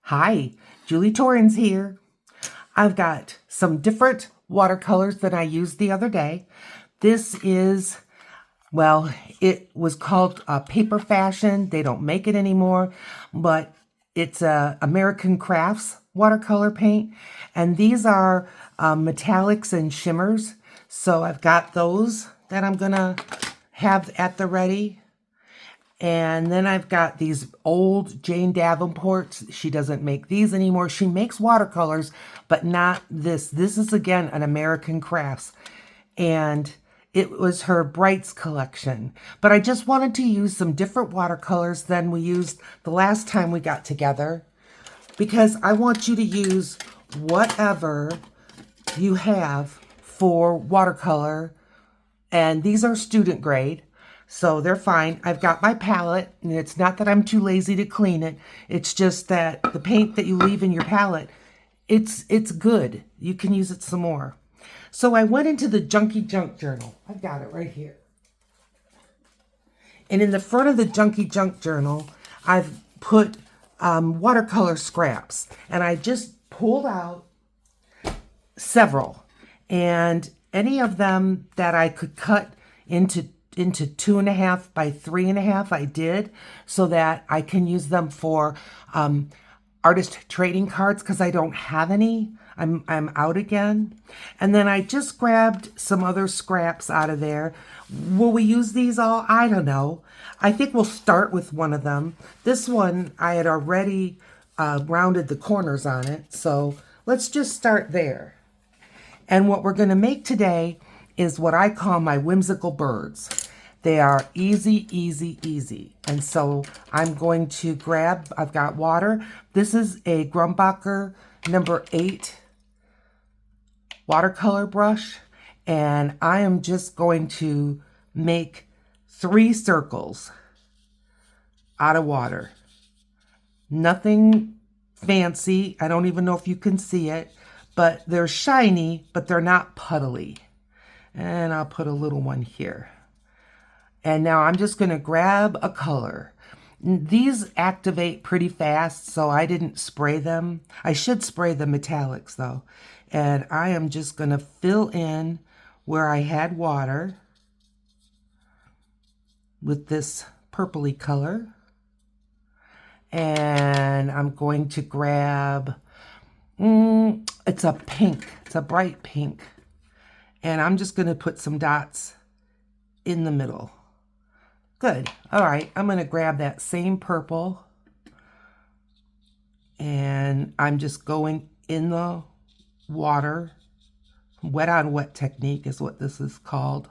Hi, Julie Torrens here. I've got some different watercolors that I used the other day. This is, well, it was called Paper Fashion. They don't make it anymore, but it's a American Crafts watercolor paint. And these are metallics and shimmers. So I've got those that I'm gonna have at the ready. And then I've got these old Jane Davenports. She doesn't make these anymore. She makes watercolors, but not this. This is, again, an American Crafts. And it was her Brights collection. But I just wanted to use some different watercolors than we used the last time we got together, because I want you to use whatever you have for watercolor. And these are student grade, so they're fine. I've got my palette, and it's not that I'm too lazy to clean it. It's just that the paint that you leave in your palette, it's good. You can use it some more. So I went into the Junkie Junk journal. I've got it right here. And in the front of the Junkie Junk journal, I've put watercolor scraps. And I just pulled out several. And any of them that I could cut into 2.5 by 3.5, I did, so that I can use them for artist trading cards, because I don't have any. I'm out again. And then I just grabbed some other scraps out of there. Will we use these all? I don't know. I think we'll start with one of them. This one, I had already rounded the corners on it, so let's just start there. And what we're going to make today is what I call my whimsical birds. They are easy, easy, easy. And so I'm going to grab, I've got water. This is a Grumbacher number 8 watercolor brush. And I am just going to make 3 circles out of water. Nothing fancy. I don't even know if you can see it. But they're shiny, but they're not puddly. And I'll put a little one here. And now I'm just going to grab a color. These activate pretty fast, so I didn't spray them. I should spray the metallics, though. And I am just going to fill in where I had water with this purpley color. And I'm going to grab... it's a pink. It's a bright pink. And I'm just going to put some dots in the middle. Good. All right. I'm going to grab that same purple. And I'm just going in the water. Wet on wet technique is what this is called.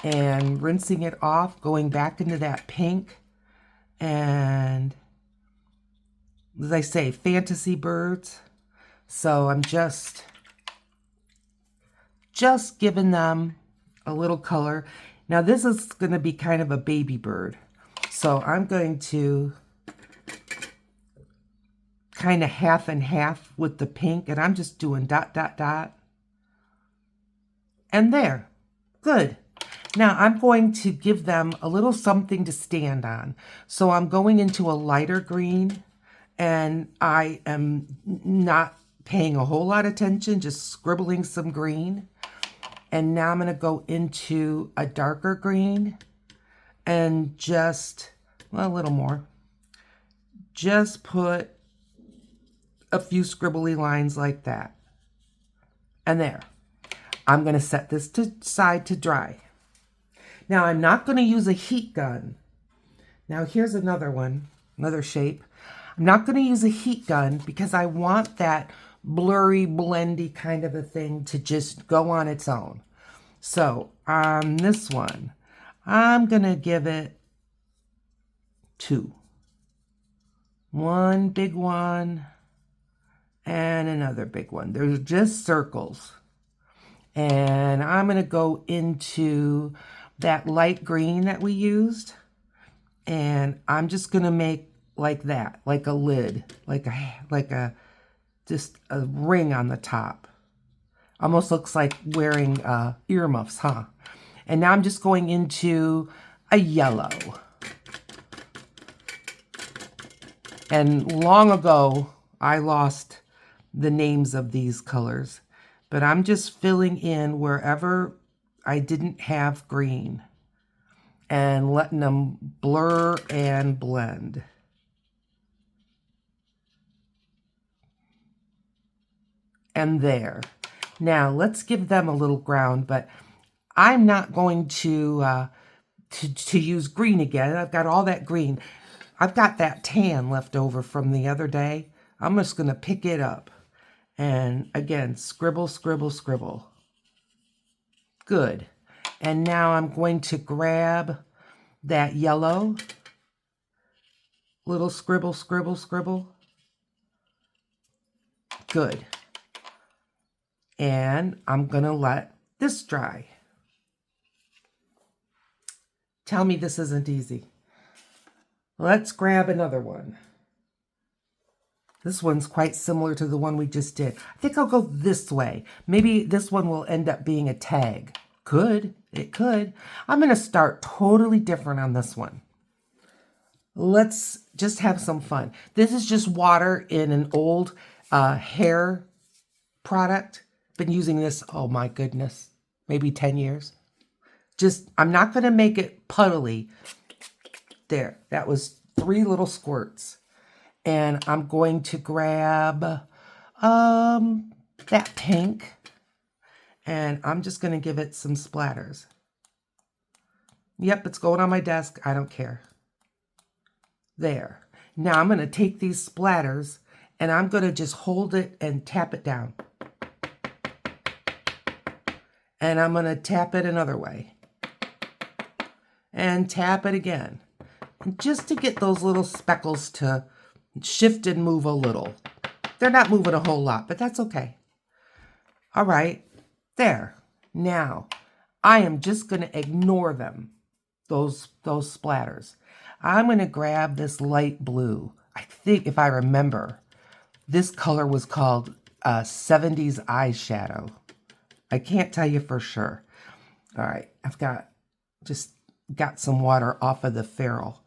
And rinsing it off, going back into that pink. And as I say, fantasy birds. So I'm just giving them a little color. Now this is going to be kind of a baby bird. So I'm going to kind of half and half with the pink. And I'm just doing dot, dot, dot. And there. Good. Now I'm going to give them a little something to stand on. So I'm going into a lighter green. And I am not paying a whole lot of attention, just scribbling some green. And now I'm going to go into a darker green and just, well, a little more. Just put a few scribbly lines like that. And there. I'm going to set this aside to dry. Now I'm not going to use a heat gun. Now here's another one, another shape. I'm not going to use a heat gun because I want that blurry, blendy kind of a thing to just go on its own. So on this one, I'm going to give it 2. One big one and another big one. They're just circles. And I'm going to go into that light green that we used. And I'm just going to make like that, like a lid, like a just a ring on the top. Almost looks like wearing earmuffs, huh? And now I'm just going into a yellow. And long ago, I lost the names of these colors, but I'm just filling in wherever I didn't have green and letting them blur and blend. And there. Now let's give them a little ground, but I'm not going to use green again. I've got all that green. I've got that tan left over from the other day. I'm just going to pick it up. And again, scribble, scribble, scribble. Good. And now I'm going to grab that yellow. Little scribble, scribble, scribble. Good. And I'm going to let this dry. Tell me this isn't easy. Let's grab another one. This one's quite similar to the one we just did. I think I'll go this way. Maybe this one will end up being a tag. Could. It could. I'm going to start totally different on this one. Let's just have some fun. This is just water in an old hair product. Been using this, oh my goodness, maybe 10 years. I'm not going to make it puddly. There, that was 3 little squirts. And I'm going to grab that pink, and I'm just going to give it some splatters. Yep, it's going on my desk. I don't care. There. Now I'm going to take these splatters, and I'm going to just hold it and tap it down. And I'm going to tap it another way. And tap it again. And just to get those little speckles to shift and move a little. They're not moving a whole lot, but that's okay. All right, there. Now, I am just going to ignore them, those splatters. I'm going to grab this light blue. I think, if I remember, this color was called 70s eyeshadow. I can't tell you for sure. All right, I've just got some water off of the ferrule.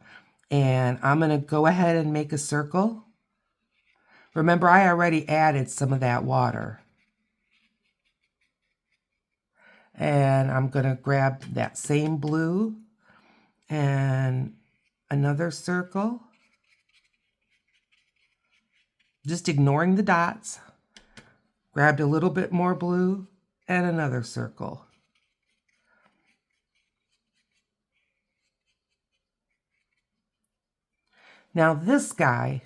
And I'm going to go ahead and make a circle. Remember, I already added some of that water. And I'm going to grab that same blue and another circle. Just ignoring the dots. Grabbed a little bit more blue and another circle. Now this guy,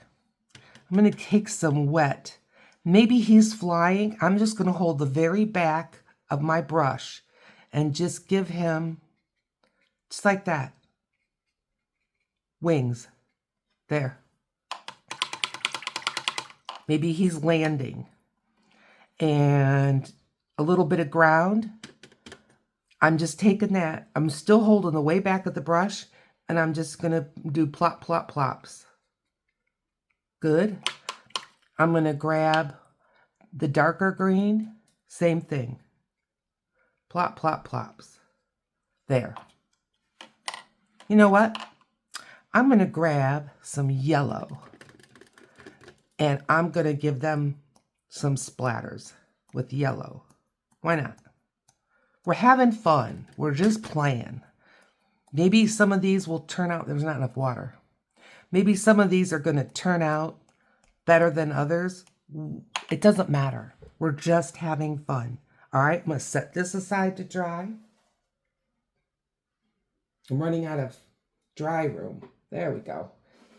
I'm going to take some wet. Maybe he's flying. I'm just going to hold the very back of my brush and just give him, just like that, wings. There. Maybe he's landing. And a little bit of ground. I'm just taking that. I'm still holding the way back of the brush. And I'm just going to do plop, plop, plops. Good. I'm going to grab the darker green. Same thing. Plop, plop, plops. There. You know what? I'm going to grab some yellow. And I'm going to give them some splatters with yellow. Why not? We're having fun. We're just playing. Maybe some of these will turn out, there's not enough water. Maybe some of these are going to turn out better than others. It doesn't matter. We're just having fun. All right, I'm going to set this aside to dry. I'm running out of dry room. There we go.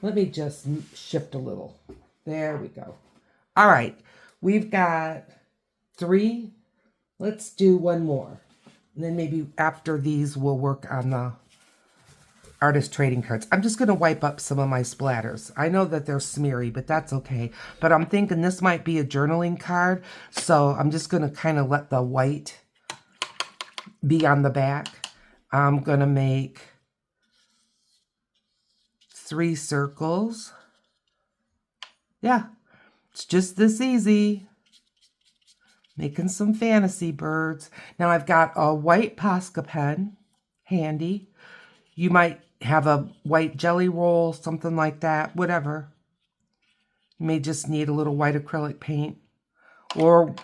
Let me just shift a little. There we go. All right, we've got 3. Let's do one more. And then maybe after these, we'll work on the artist trading cards. I'm just going to wipe up some of my splatters. I know that they're smeary, but that's okay. But I'm thinking this might be a journaling card. So I'm just going to kind of let the white be on the back. I'm going to make 3 circles. Yeah, it's just this easy. Making some fantasy birds. Now I've got a white Posca pen handy. You might have a white jelly roll, something like that, whatever. You may just need a little white acrylic paint, or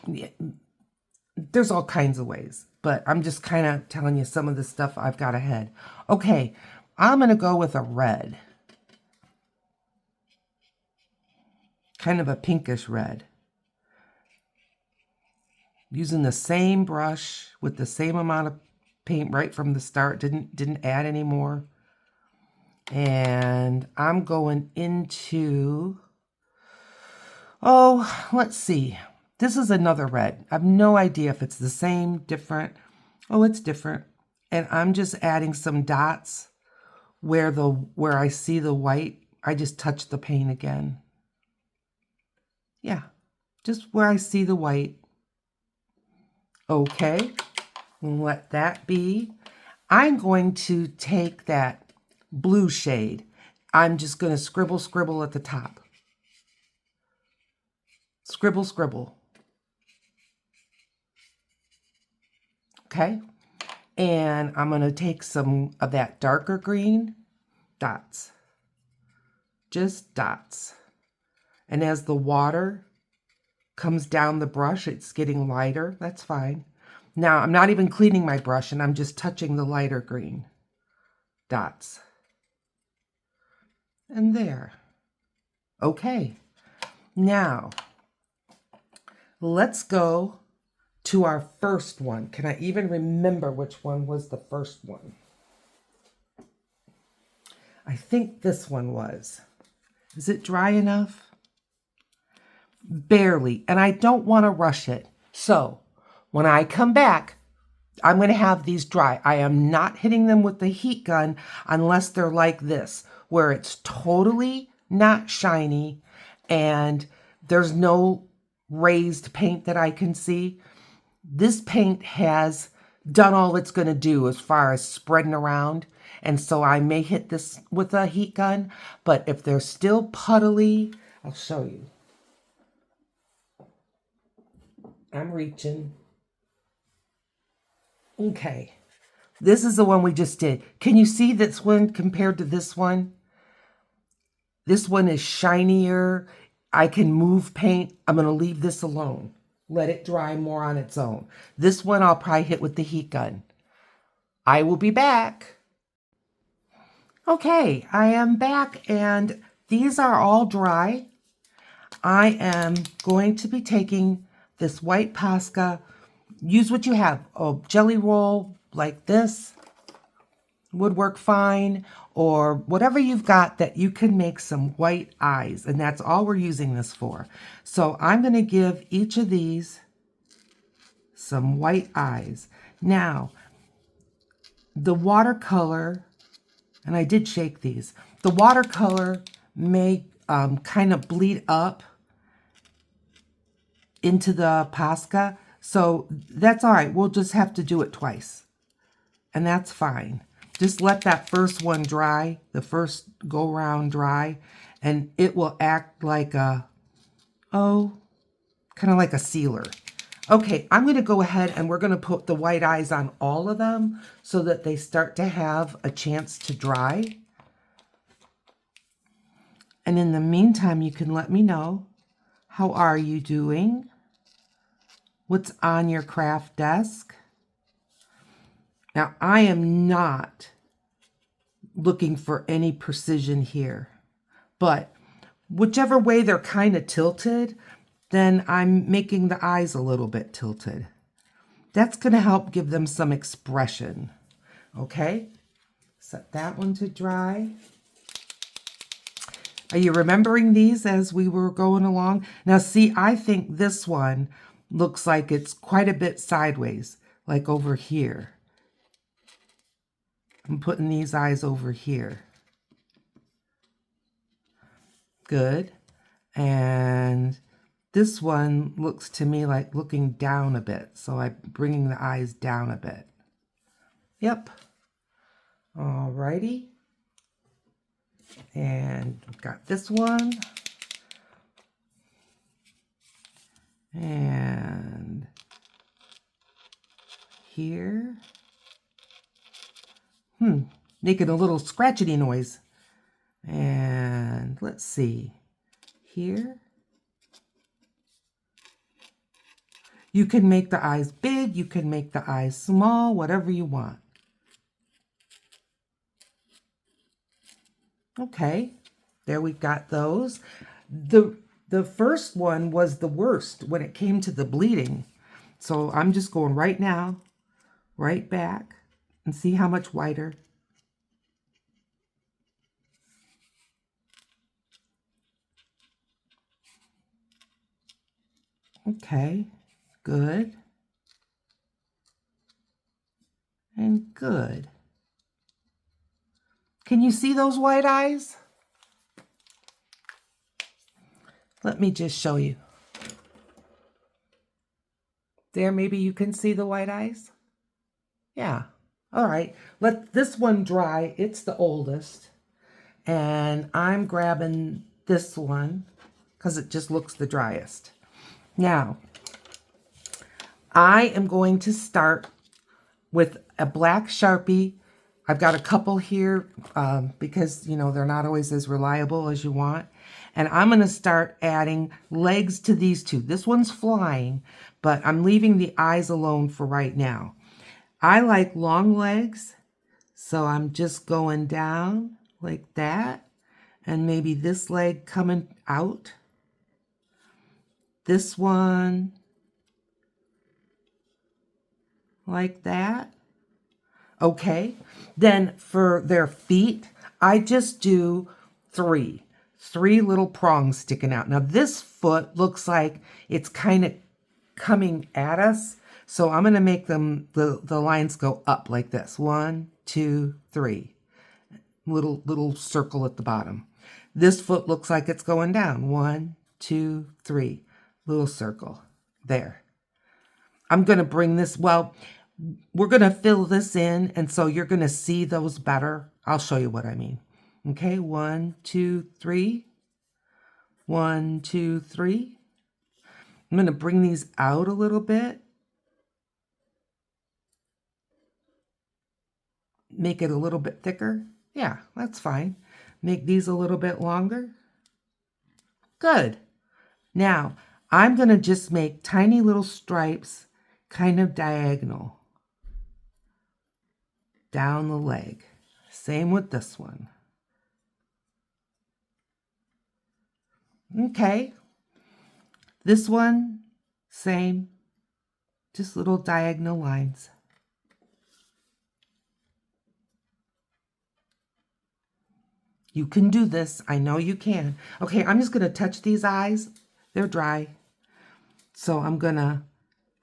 there's all kinds of ways, but I'm just kind of telling you some of the stuff I've got ahead. Okay, I'm going to go with a red. Kind of a pinkish red. Using the same brush with the same amount of paint right from the start. Didn't add any more. And I'm going into, oh, let's see. This is another red. I have no idea if it's the same, different. Oh, it's different. And I'm just adding some dots where I see the white. I just touch the paint again. Yeah, just where I see the white. Okay, let that be. I'm going to take that blue shade. I'm just going to scribble at the top. Scribble. Okay, and I'm going to take some of that darker green, dots. Just dots. And as the water comes down the brush, it's getting lighter. That's fine. Now, I'm not even cleaning my brush, and I'm just touching the lighter green dots. And there. Okay. Now, let's go to our first one. Can I even remember which one was the first one? I think this one was. Is it dry enough? Barely, and I don't want to rush it. So when I come back, I'm going to have these dry. I am not hitting them with the heat gun unless they're like this, where it's totally not shiny and there's no raised paint that I can see. This paint has done all it's going to do as far as spreading around, and so I may hit this with a heat gun, but if they're still puddly, I'll show you. I'm reaching. Okay. This is the one we just did. Can you see this one compared to this one? This one is shinier. I can move paint. I'm going to leave this alone. Let it dry more on its own. This one I'll probably hit with the heat gun. I will be back. Okay, I am back, and these are all dry. I am going to be taking this white Posca. Use what you have. A jelly roll like this would work fine, or whatever you've got that you can make some white eyes, and that's all we're using this for. So I'm going to give each of these some white eyes. Now, the watercolor, and I did shake these, the watercolor may kind of bleed up into the Posca, so that's all right. We'll just have to do it twice, and that's fine. Just let that first one dry, the first go round dry, and it will act like a, kind of like a sealer. Okay, I'm going to go ahead and we're going to put the white eyes on all of them so that they start to have a chance to dry. And in the meantime, you can let me know, how are you doing? What's on your craft desk? Now, I am not looking for any precision here, but whichever way they're kind of tilted, then I'm making the eyes a little bit tilted. That's going to help give them some expression. Okay, set that one to dry. Are you remembering these as we were going along? Now, see, I think this one looks like it's quite a bit sideways, like over here. I'm putting these eyes over here. Good. And this one looks to me like looking down a bit, so I'm bringing the eyes down a bit. Yep. Alrighty. And we've got this one. And here. Making a little scratchety noise. And let's see. here. You can make the eyes big, you can make the eyes small, whatever you want. Okay, there we've got those. The first one was the worst when it came to the bleeding. So I'm just going right now, right back, and see how much whiter. Okay, good. And good. Can you see those white eyes? Let me just show you. There, maybe you can see the white eyes? Yeah. All right, let this one dry. It's the oldest. And I'm grabbing this one because it just looks the driest. Now, I am going to start with a black Sharpie. I've got a couple here because, you know, they're not always as reliable as you want. And I'm going to start adding legs to these two. This one's flying, but I'm leaving the eyes alone for right now. I like long legs, so I'm just going down like that. And maybe this leg coming out. This one like that. Okay, then for their feet, I just do three little prongs sticking out. Now this foot looks like it's kind of coming at us, so I'm going to make them the lines go up like this. 1, 2, 3. Little circle at the bottom. This foot looks like it's going down. 1, 2, 3. Little circle. There. I'm going to bring this, well, we're going to fill this in, and so you're going to see those better. I'll show you what I mean. Okay, 1, 2, 3. 1, 2, 3. I'm going to bring these out a little bit. Make it a little bit thicker. Yeah, that's fine. Make these a little bit longer. Good. Now, I'm going to just make tiny little stripes, kind of diagonal, down the leg. Same with this one. Okay. This one, same. Just little diagonal lines. You can do this. I know you can. Okay, I'm just going to touch these eyes. They're dry. So I'm going to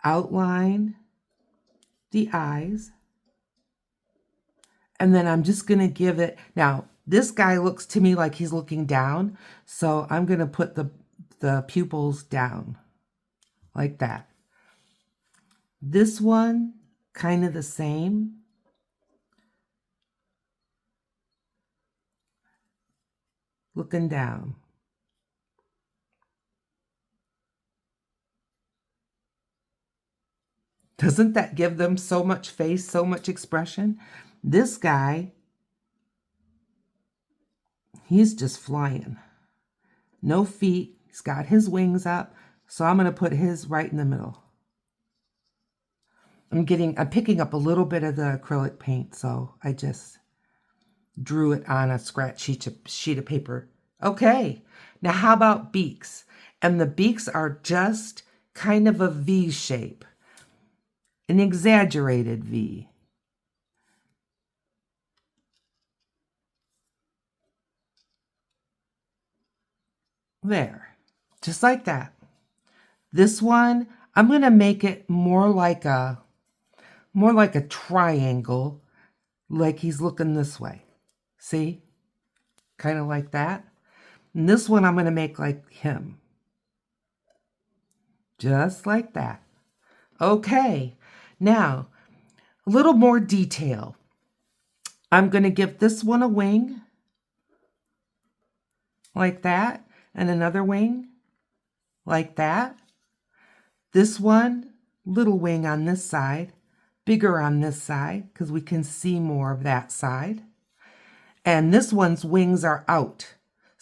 outline the eyes. And then I'm just going to give it, now this guy looks to me like he's looking down. So I'm going to put the pupils down like that. This one, kind of the same. Looking down. Doesn't that give them so much face, so much expression? This guy, he's just flying. No feet. He's got his wings up. So I'm going to put his right in the middle. I'm picking up a little bit of the acrylic paint, so I just drew it on a scratch sheet of paper. Okay, now how about beaks? And the beaks are just kind of a V shape, an exaggerated V. There, just like that. This one, I'm going to make it more like a triangle, like he's looking this way. See? Kind of like that. And this one I'm going to make like him. Just like that. Okay. Now, a little more detail. I'm going to give this one a wing. Like that. And another wing. Like that. This one, little wing on this side. Bigger on this side because we can see more of that side. And this one's wings are out.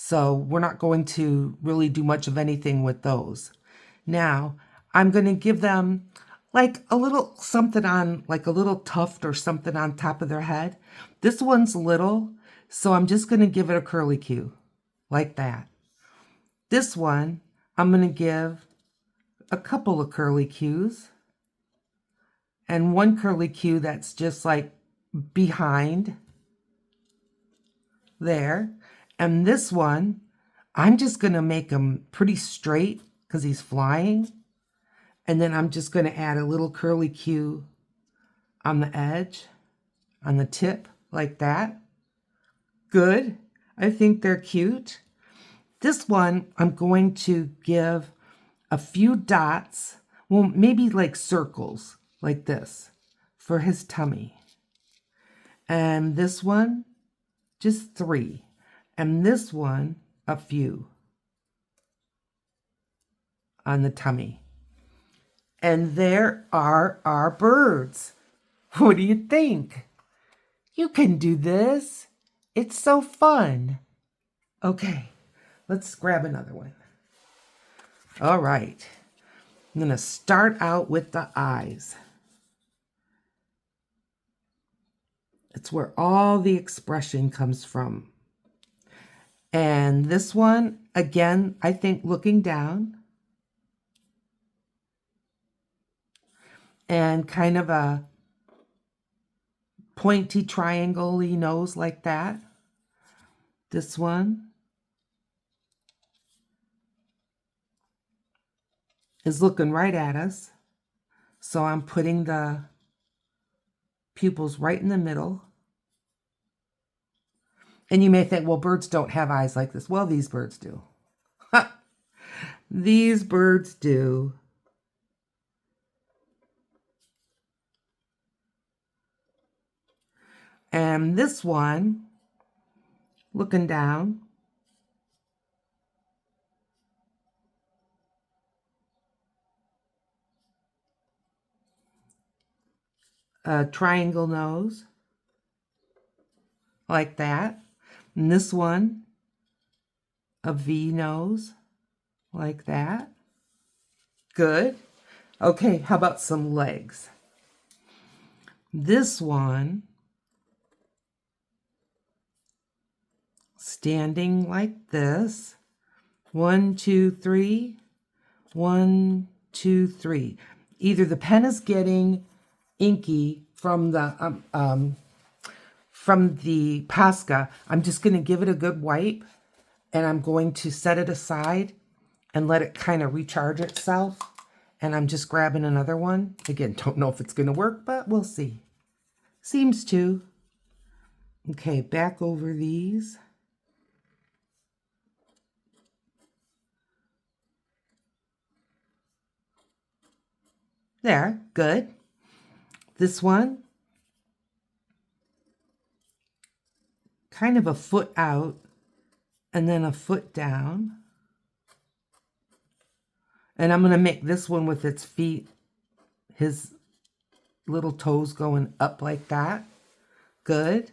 So we're not going to really do much of anything with those. Now, I'm going to give them like a little something on, like a little tuft or something on top of their head. This one's little, so I'm just going to give it a curly cue, like that. This one, I'm going to give a couple of curly cues, and one curly cue that's just like behind there. And this one, I'm just going to make him pretty straight because he's flying. And then I'm just going to add a little curly cue on the edge, on the tip, like that. Good. I think they're cute. This one, I'm going to give a few dots, well, maybe like circles, like this, for his tummy. And this one, just 3. And this one, a few on the tummy. And there are our birds. What do you think? You can do this. It's so fun. Okay, let's grab another one. All right. I'm going to start out with the eyes. It's where all the expression comes from. And this one, again, I think looking down. And kind of a pointy triangle-y nose like that. This one is looking right at us. So I'm putting the pupils right in the middle. And you may think, well, birds don't have eyes like this. Well, these birds do. These birds do. And this one, looking down, a triangle nose, like that. And this one, a V nose, like that. Good. Okay, how about some legs? This one, standing like this. 1, 2, 3. 1, 2, 3. Either the pen is getting inky from the Posca. I'm just going to give it a good wipe, and I'm going to set it aside and let it kind of recharge itself. And I'm just grabbing another one. Again, don't know if it's going to work, but we'll see. Seems to. Okay, back over these. There, good. This one, kind of a foot out and then a foot down. And I'm going to make this one with its feet, his little toes going up like that. Good.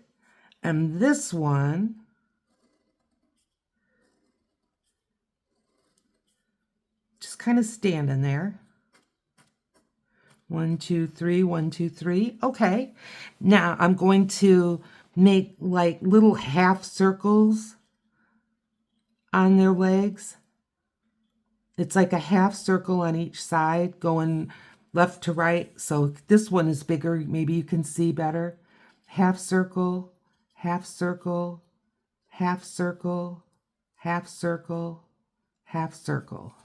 And this one, just kind of standing there. 1, 2, 3, 1, 2, 3. Okay. Now I'm going to make like little half circles on their legs. It's like a half circle on each side going left to right. So this one is bigger. Maybe you can see better. Half circle, half circle, half circle, half circle, half circle.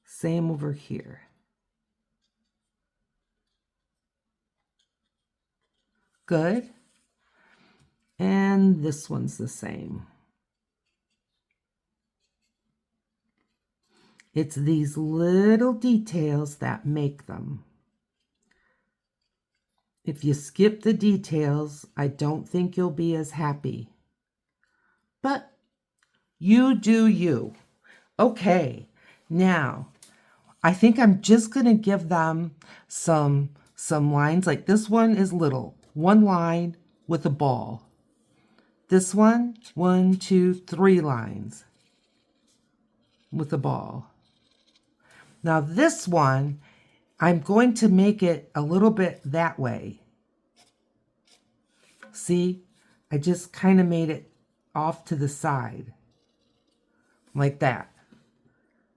Same over here. Good. And this one's the same. It's these little details that make them. If you skip the details, I don't think you'll be as happy. But you do you. Okay, now I think I'm just going to give them some lines. Like this one is little. One line with a ball. This one, 1, 2, 3 lines with a ball. Now this one, I'm going to make it a little bit that way. See, I just kind of made it off to the side, like that.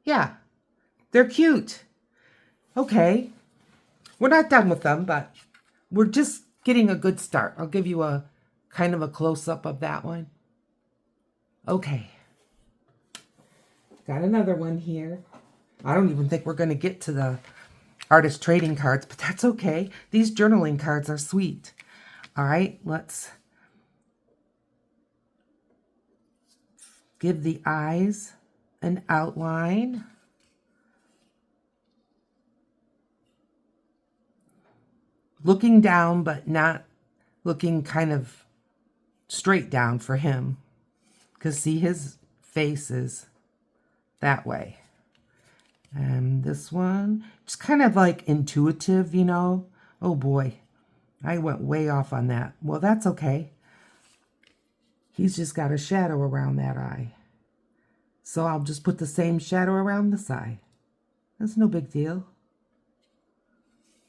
Yeah, they're cute. Okay, we're not done with them, but we're just getting a good start. I'll give you a kind of a close-up of that one. Okay, got another one here. I don't even think we're going to get to the artist trading cards, but that's okay. These journaling cards are sweet. All right, let's give the eyes an outline. Looking down, but not looking kind of straight down for him. Because see, his face is that way. And this one, it's kind of like intuitive, you know. Oh boy, I went way off on that. Well, that's okay. He's just got a shadow around that eye. So I'll just put the same shadow around this eye. That's no big deal.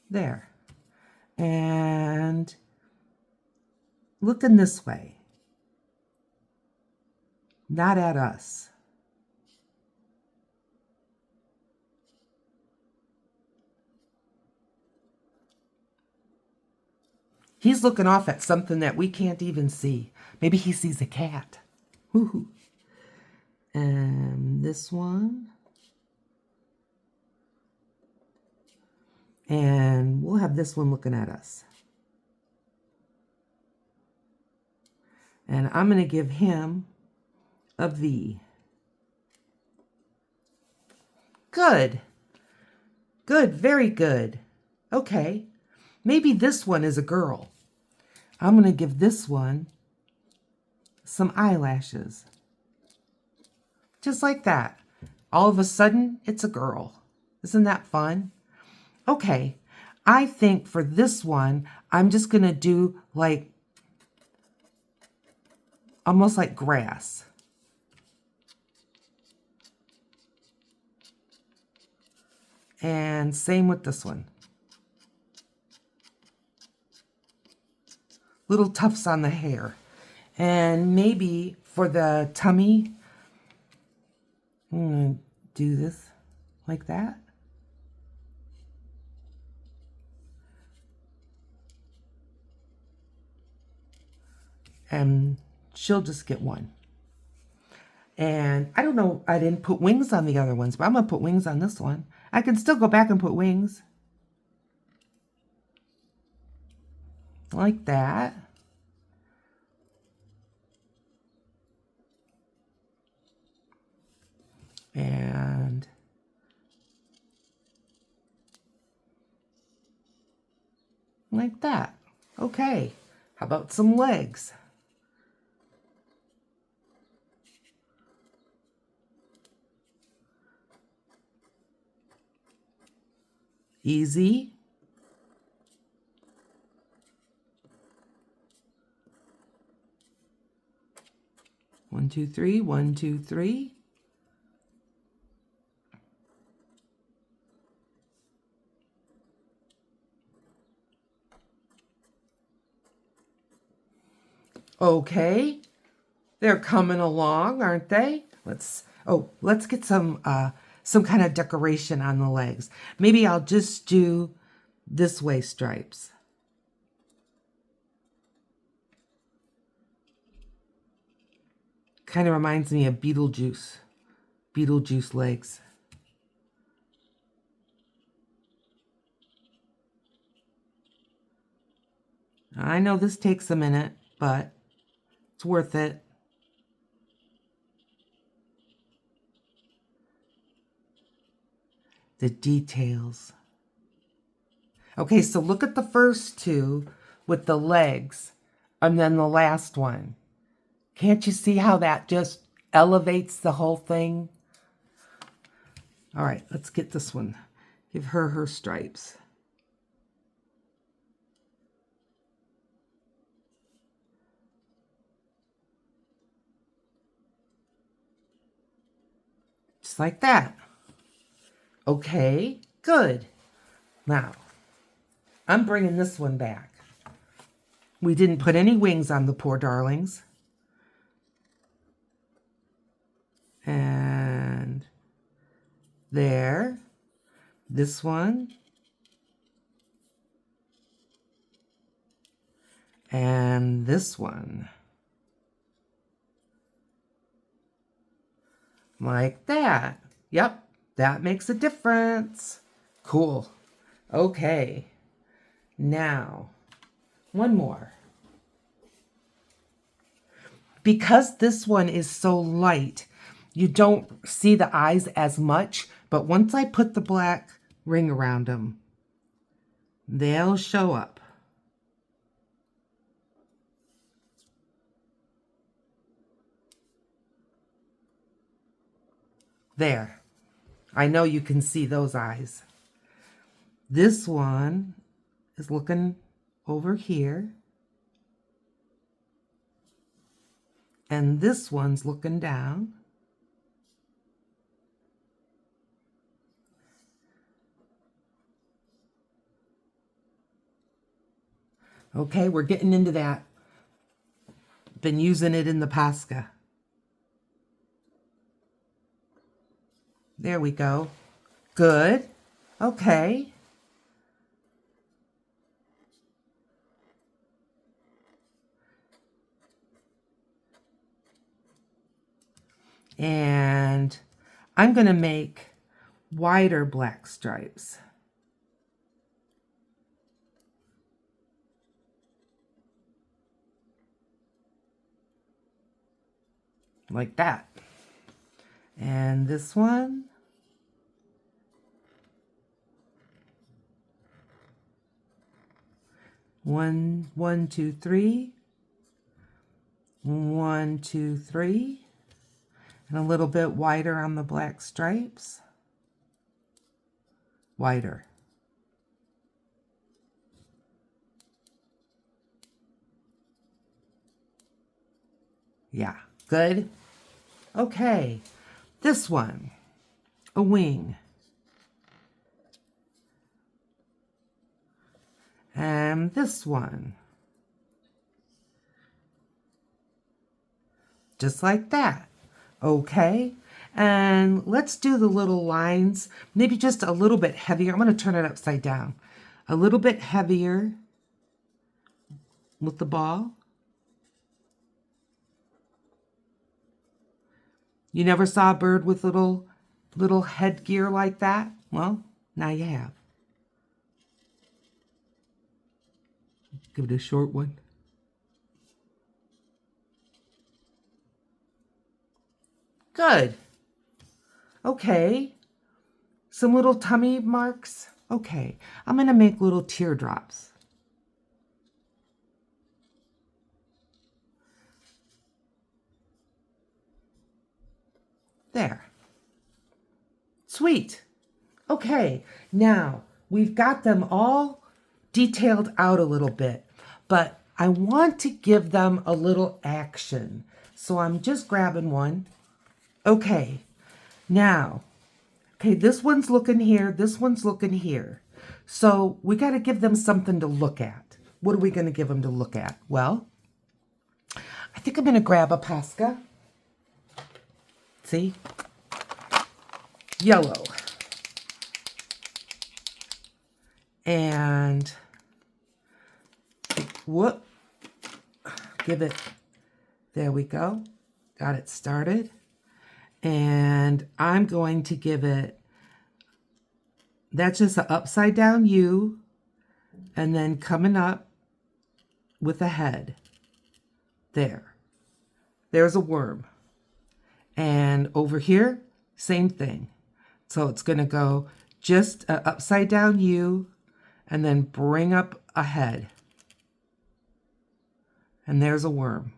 There. And looking this way. Not at us. He's looking off at something that we can't even see. Maybe he sees a cat. Woo-hoo. And this one. And we'll have this one looking at us. And I'm going to give him a V. Good. Good, very good. Okay. Maybe this one is a girl. I'm going to give this one some eyelashes. Just like that. All of a sudden, it's a girl. Isn't that fun? Okay. I think for this one, I'm just going to do like, almost like grass. And same with this one. Little tufts on the hair. And maybe for the tummy, I'm going to do this like that. And she'll just get one. And I don't know, I didn't put wings on the other ones, but I'm going to put wings on this one. I can still go back and put wings. Like that. And like that. Okay, how about some legs? Easy. One, two, three, 1, 2, 3. Okay, they're coming along, aren't they? Let's get some kind of decoration on the legs. Maybe I'll just do this way stripes. Kind of reminds me of Beetlejuice legs. I know this takes a minute, but it's worth it. The details. Okay, so look at the first two with the legs, and then the last one. Can't you see how that just elevates the whole thing? All right, let's get this one. Give her her stripes. Just like that. Okay, good. Now, I'm bringing this one back. We didn't put any wings on the poor darlings. And there. This one. And this one. Like that. Yep, that makes a difference. Cool. Okay. Now, one more. Because this one is so light, you don't see the eyes as much, but once I put the black ring around them, they'll show up. There. I know you can see those eyes. This one is looking over here. And this one's looking down. Okay, we're getting into that. Been using it in the Posca. There we go. Good. Okay. And I'm going to make wider black stripes. Like that. And this one. One, two, three. 1, 2, 3. And a little bit wider on the black stripes. Wider. Yeah, good. Okay, this one, a wing. And this one. Just like that. Okay, and let's do the little lines, maybe just a little bit heavier. I'm going to turn it upside down. A little bit heavier with the ball. You never saw a bird with little headgear like that? Well, now you have. Give it a short one. Good. Okay. Some little tummy marks. Okay. I'm going to make little teardrops. There. Sweet. Okay. Now, we've got them all detailed out a little bit, but I want to give them a little action. So I'm just grabbing one. Okay, now, this one's looking here, this one's looking here. So we got to give them something to look at. What are we going to give them to look at? Well, I think I'm going to grab a Posca. See? Yellow. And whoop, give it, there we go. Got it started. And I'm going to give it, that's just an upside down U, and then coming up with a head. There. There's a worm. And over here, same thing. So it's going to go just an upside down U, and then bring up a head. And there's a worm.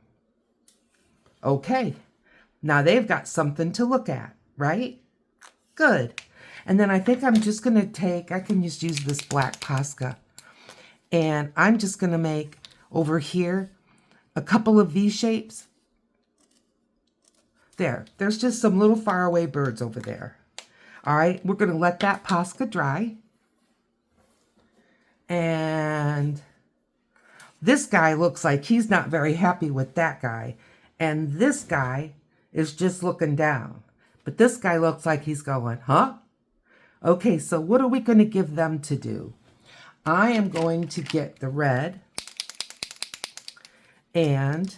Okay. Now they've got something to look at, right? Good. And then I think I'm just going to take, I can just use this black Posca. And I'm just going to make over here a couple of V shapes. There's just some little faraway birds over there. All right, we're going to let that Posca dry. And this guy looks like he's not very happy with that guy. And this guy is just looking down. But this guy looks like he's going, huh? Okay, so what are we going to give them to do? I am going to get the red. And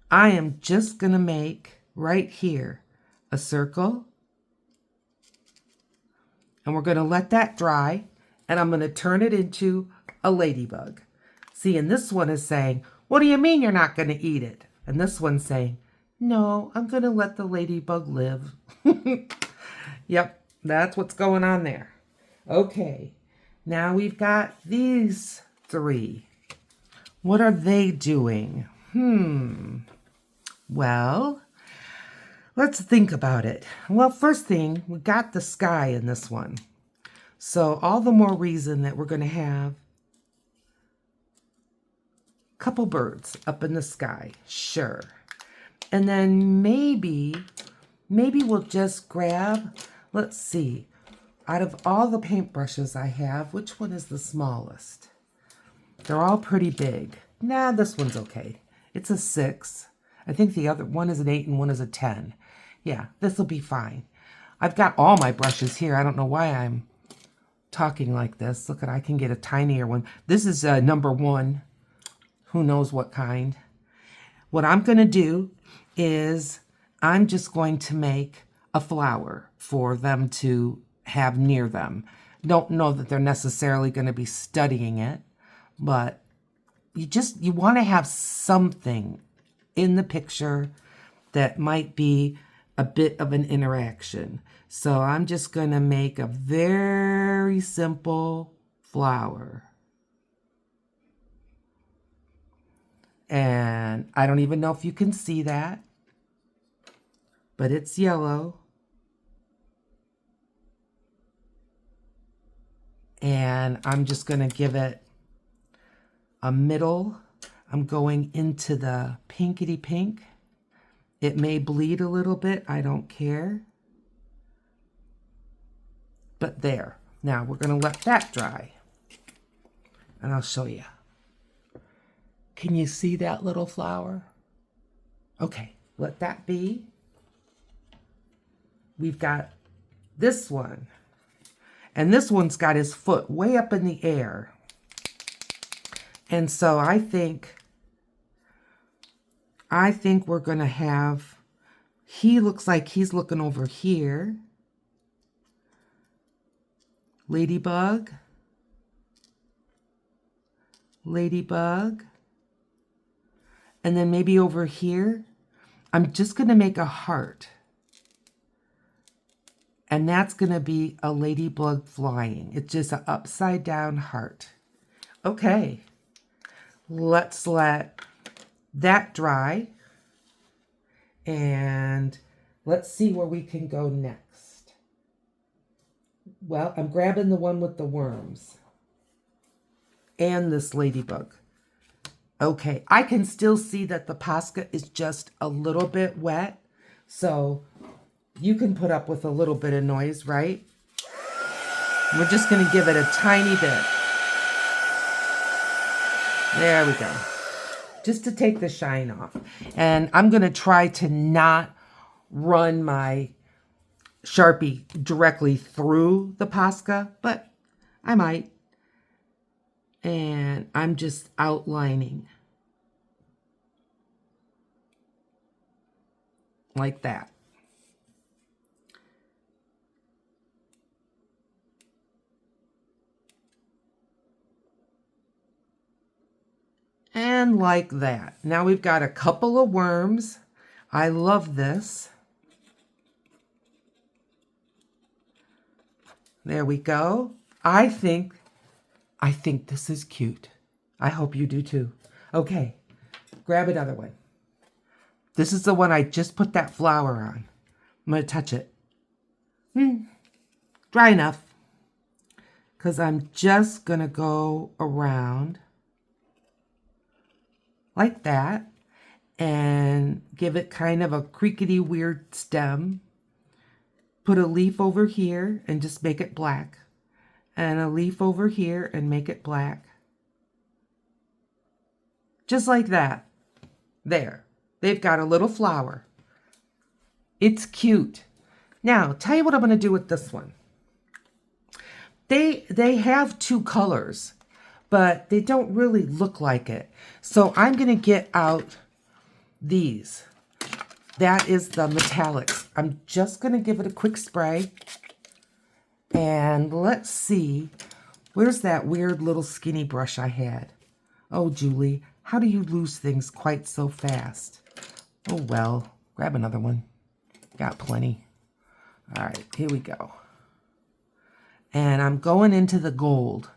I am just going to make right here a circle. And we're going to let that dry. And I'm going to turn it into a ladybug. See, and this one is saying, what do you mean you're not going to eat it? And this one's saying, no, I'm going to let the ladybug live. Yep, that's what's going on there. Okay, now we've got these three. What are they doing? Well, let's think about it. Well, first thing, we got the sky in this one. So all the more reason that we're going to have a couple birds up in the sky. Sure. And then maybe we'll just grab, let's see, out of all the paintbrushes I have, which one is the smallest? They're all pretty big. Nah, this one's okay. It's a 6. I think the other one is an 8 and one is a 10. Yeah, this will be fine. I've got all my brushes here. I don't know why I'm talking like this. Look, I can get a tinier one. This is number 1. Who knows what kind. What I'm going to do is I'm just going to make a flower for them to have near them. Don't know that they're necessarily going to be studying it, but you want to have something in the picture that might be a bit of an interaction. So I'm just going to make a very simple flower. And I don't even know if you can see that, but it's yellow. And I'm just going to give it a middle. I'm going into the pinkety pink. It may bleed a little bit. I don't care. But there. Now we're going to let that dry. And I'll show you. Can you see that little flower? Okay, let that be. We've got this one. And this one's got his foot way up in the air. And so I think we're going to have, he looks like he's looking over here. Ladybug. Ladybug. And then maybe over here, I'm just going to make a heart. And that's going to be a ladybug flying. It's just an upside down heart. Okay. Let's let that dry. And let's see where we can go next. Well, I'm grabbing the one with the worms. And this ladybug. Okay, I can still see that the Posca is just a little bit wet. So you can put up with a little bit of noise, right? We're just going to give it a tiny bit. There we go. Just to take the shine off. And I'm going to try to not run my Sharpie directly through the Posca, but I might. And I'm just outlining like that. And like that. Now we've got a couple of worms. I love this. There we go. I think this is cute. I hope you do too. Okay, grab another one. This is the one I just put that flower on. I'm going to touch it. Dry enough. Because I'm just going to go around like that. and give it kind of a creakety weird stem. Put a leaf over here and just make it black. And a leaf over here and make it black. Just like that. There. They've got a little flower. It's cute. Now, tell you what I'm going to do with this one. They have two colors, but they don't really look like it. So I'm going to get out these. That is the metallics. I'm just going to give it a quick spray. And let's see. Where's that weird little skinny brush I had? Oh, Julie, how do you lose things quite so fast? Oh, well, grab another one. Got plenty. All right, here we go. And I'm going into the gold.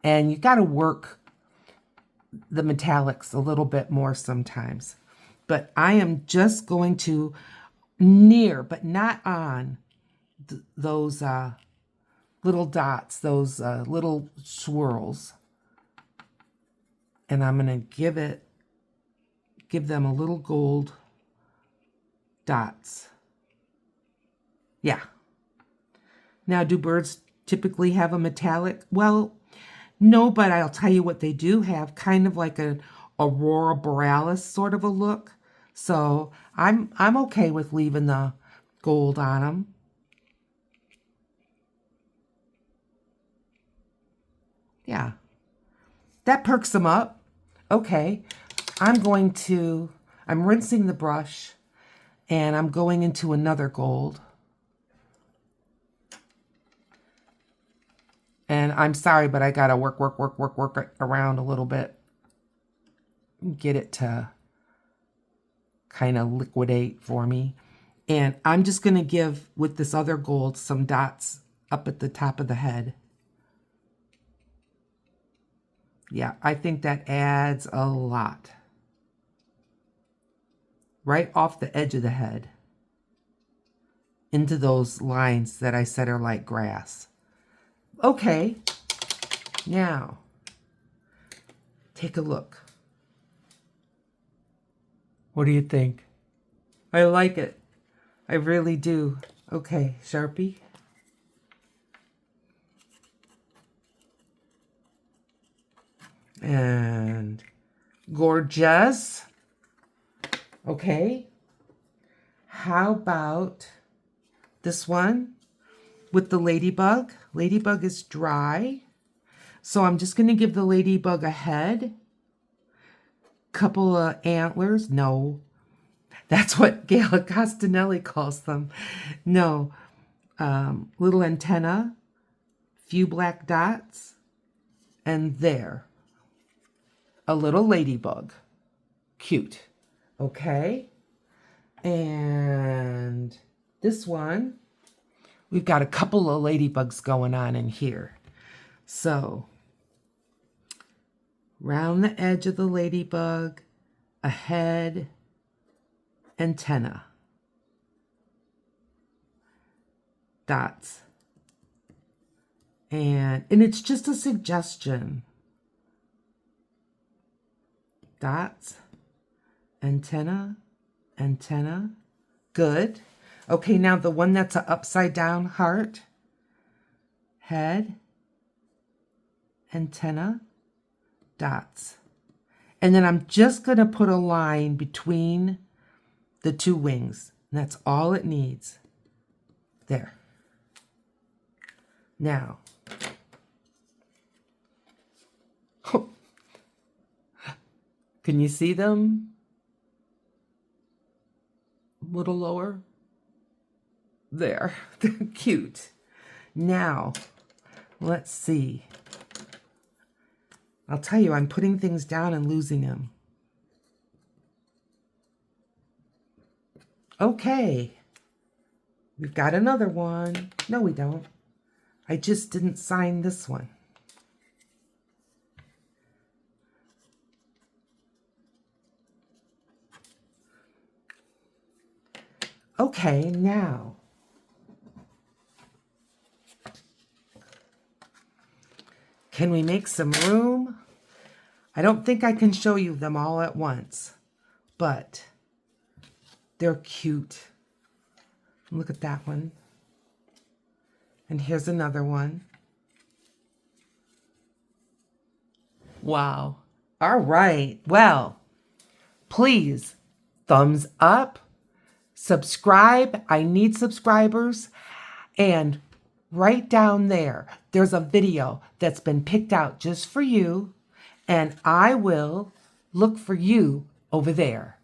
And you got to work the metallics a little bit more sometimes. But I am just going to near, but not on those little dots, those little swirls. And I'm going to give them a little gold dots. Yeah. Now, do birds typically have a metallic? Well, no, but I'll tell you what they do have, kind of like an aurora borealis sort of a look. So I'm okay with leaving the gold on them. Yeah. That perks them up. Okay. I'm rinsing the brush and I'm going into another gold. And I'm sorry, but I gotta work around a little bit. Get it to kind of liquidate for me. And I'm just gonna give, with this other gold, some dots up at the top of the head. Yeah, I think that adds a lot. Right off the edge of the head. Into those lines that I said are like grass. Okay, now, take a look. What do you think? I like it. I really do. Okay, Sharpie. And gorgeous. Okay. How about this one with the ladybug? Ladybug is dry. So I'm just going to give the ladybug a head. Couple of antlers. No. That's what Gala Costanelli calls them. No. Little antenna. Few black dots. And there. A little ladybug. Cute. Okay. And this one, we've got a couple of ladybugs going on in here. So, round the edge of the ladybug, a head, antenna, dots. And it's just a suggestion. Dots, antenna, antenna. Good. Okay, now the one that's an upside down heart, head, antenna, dots. And then I'm just going to put a line between the two wings. And that's all it needs. There. Now, can you see them? A little lower. There. They're cute. Now, let's see. I'll tell you, I'm putting things down and losing them. Okay. We've got another one. No, we don't. I just didn't sign this one. Okay, now. Can we make some room? I don't think I can show you them all at once, but they're cute. Look at that one. And here's another one. Wow. All right. Well, please thumbs up, subscribe. I need subscribers. And right down there, there's a video that's been picked out just for you. And I will look for you over there.